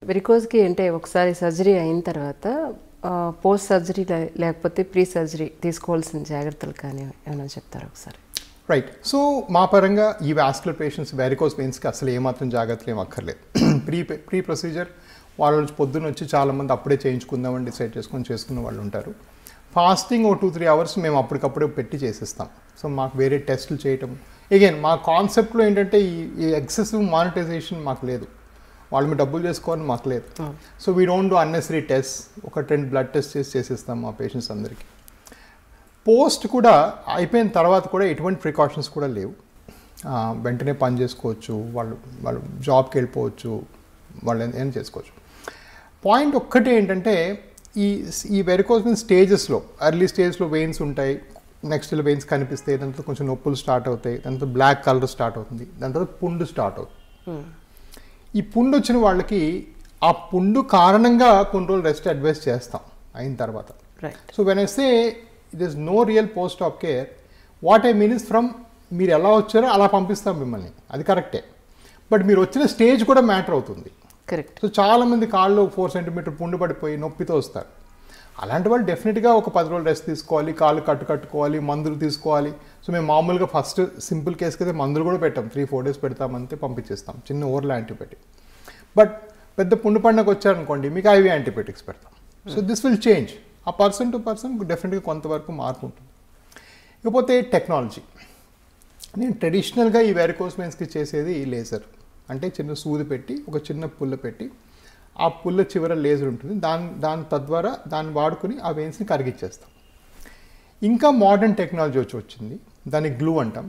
వెరికోజ్కి అంటే ఒకసారి సర్జరీ అయిన తర్వాత పోస్ట్ సర్జరీ లేకపోతే ప్రీ సర్జరీ తీసుకోవాల్సిన జాగ్రత్తలు కానీ ఏమైనా చెప్తారా ఒకసారి? రైట్. సో మా పరంగా ఈ వాస్కులర్ పేషెంట్స్ వెరికోజ్ వెయిన్స్కి అసలు ఏమాత్రం జాగ్రత్తలు ఏం అక్కర్లేదు. ప్రీ ప్రొసీజర్ వాళ్ళ నుంచి పొద్దున్న వచ్చి చాలామంది అప్పుడే చేయించుకుందామని డిసైడ్ చేసుకున్న వాళ్ళు ఉంటారు. ఫాస్టింగ్ 2-3 అవర్స్ మేము అప్పటికప్పుడే పెట్టి చేసేస్తాం. సో మాకు వేరే టెస్టులు చేయటం అగైన్ మా కాన్సెప్ట్లో ఏంటంటే ఈ ఎక్సెసివ్ మానిటైజేషన్ మాకు లేదు. వాళ్ళు మీరు డబ్బులు చేసుకోవాలని మాకు లేదు. So we don't do unnecessary test. ఒక 10 బ్లడ్ టెస్ట్ చేసేస్తాం మా పేషెంట్స్ అందరికీ. పోస్ట్ కూడా అయిపోయిన తర్వాత కూడా ఎటువంటి ప్రికాషన్స్ కూడా లేవు. వెంటనే పని చేసుకోవచ్చు, వాళ్ళు జాబ్కి వెళ్ళిపోవచ్చు, వాళ్ళు ఏం చేసుకోవచ్చు. పాయింట్ ఒక్కటే ఏంటంటే ఈ వెరికోజ్ వెయిన్స్ స్టేజెస్లో ఎర్లీ స్టేజ్లో వెయిన్స్ ఉంటాయి. నెక్స్ట్ వెయిన్స్ కనిపిస్తాయి, దాంట్లో కొంచెం నొప్పులు స్టార్ట్ అవుతాయి, దాంతో బ్లాక్ కలర్ స్టార్ట్ అవుతుంది, దాని తర్వాత పుండు స్టార్ట్ అవుతుంది. ఈ పుండు వచ్చిన వాళ్ళకి ఆ పుండు కారణంగా కొన్ని రోజులు రెస్ట్ అడ్వైస్ చేస్తాం అయిన తర్వాత. So when I say it is no real post of care, what I mean is from మీరు ఎలా వచ్చారో అలా పంపిస్తాం మిమ్మల్ని, అది కరెక్టే. బట్ మీరు వచ్చిన స్టేజ్ కూడా మ్యాటర్ అవుతుంది. కరెక్ట్. సో చాలామంది కాళ్ళు 4 సెంటీమీటర్ పుండు పడిపోయి నొప్పితో వస్తారు. అలాంటి వాళ్ళు డెఫినెట్గా ఒక 10 రోజులు రెస్ట్ తీసుకోవాలి, కాళ్ళు కట్టుకోవాలి, మందులు తీసుకోవాలి. సో మేము మామూలుగా ఫస్ట్ సింపుల్ కేసుకి అయితే మందులు కూడా పెట్టాం, 3-4 డేస్ పెడతామంతే పంపించేస్తాం, చిన్న ఓరల్ యాంటీబయాటిక్. బట్ పెద్ద పుండు పండుగ వచ్చారనుకోండి మీకు ఐవీ యాంటీబయాటిక్స్ పెడతాం. So this will change. ఆ పర్సన్ టు పర్సన్ డెఫినెట్గా కొంతవరకు మార్పు ఉంటుంది. ఇకపోతే టెక్నాలజీ, నేను ట్రెడిషనల్గా ఈ వెరికోజ్ వెయిన్స్కి చేసేది లేజర్. అంటే చిన్న సూది పెట్టి ఒక చిన్న పుల్ల పెట్టి ఆ పుల్ల చివర లేజర్ ఉంటుంది, దాని తద్వారా దాన్ని వాడుకుని ఆ వెయిన్స్ని కరిగిచ్చేస్తాం. ఇంకా మోడర్న్ టెక్నాలజీ వచ్చింది, దాన్ని గ్లూ అంటాం.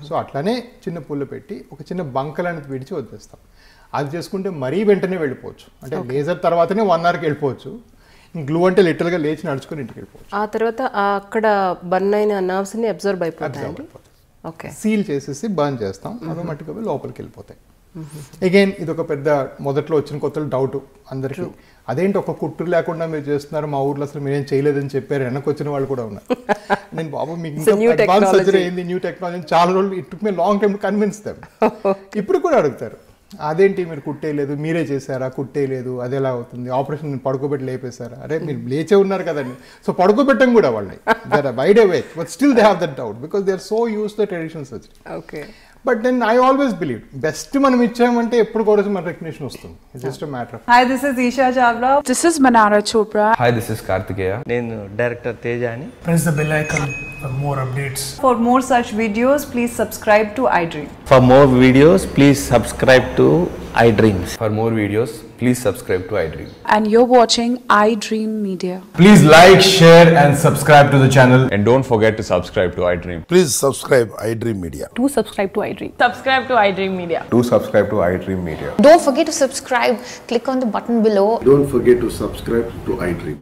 సో అట్లానే చిన్న పుల్ల పెట్టి ఒక చిన్న బంకలను విడిచి వదిలేస్తాం. అది చేసుకుంటే మరీ వెంటనే వెళ్ళిపోవచ్చు. అంటే లేజర్ తర్వాతనే 1 అవర్కి వెళ్ళిపోవచ్చు. గ్లూ అంటే లిటరల్గా లేచి నడుచుకుని ఇంటికి వెళ్ళిపోవచ్చు. ఆ తర్వాత అక్కడ బర్న్ అయిన నర్వ్స్ని అబ్జర్వ్ అయిపోతాయి. ఓకే. సీల్ చేసేసి బర్న్ చేస్తాం, ఆటోమేటిక్గా లోపలికి వెళ్ళిపోతాయి. అగైన్ ఇది ఒక పెద్ద మొదట్లో వచ్చిన కొత్తలో డౌట్ అందరికీ, అదేంటి ఒక కుట్టు లేకుండా మీరు చేస్తున్నారు, మా ఊర్లో అసలు మీరేం చేయలేదని చెప్పారు, వెనక్కి వచ్చిన వాళ్ళు కూడా ఉన్నారు. నేను బాబు మీకు ఇంకా అడ్వాన్స్ సర్జరీ అయింది, న్యూ టెక్నాలజీ, చాలా రోజులు it took me long time convince them. ఇప్పుడు కూడా అడుగుతారు, అదేంటి మీరు కుట్టేయలేదు, మీరే చేశారా, కుట్టేయలేదు, అది ఎలా అవుతుంది, ఆపరేషన్ పడుకోబెట్టి లేపేశారా? అరే మీరు లేచే ఉన్నారు కదండి. సో పడుకోబెట్టం కూడా వాళ్ళని wide away, but still they have that doubt because they are so used the traditional surgery. Okay. But then I always believe best మనం ఇచ్చామంటే ఎప్పుడు కూడా మన recognition వస్తుంది. It's just a matter of. Hi, this is Isha Chavla. This is Manara Chopra. Hi, this is Kartikeya. నేను director తేజాని. Press the bell icon for more updates. For more such videos, please subscribe to iDream. For more videos, please subscribe to iDreams. For more videos, please subscribe to iDream. And you're watching iDream Media. Please like, share and subscribe to the channel. And don't forget to subscribe to iDream. Please subscribe iDream Media. Do subscribe to iDream. Subscribe to iDream Media. Do subscribe to iDream Media. Don't forget to subscribe. Click on the button below. Don't forget to subscribe to iDream.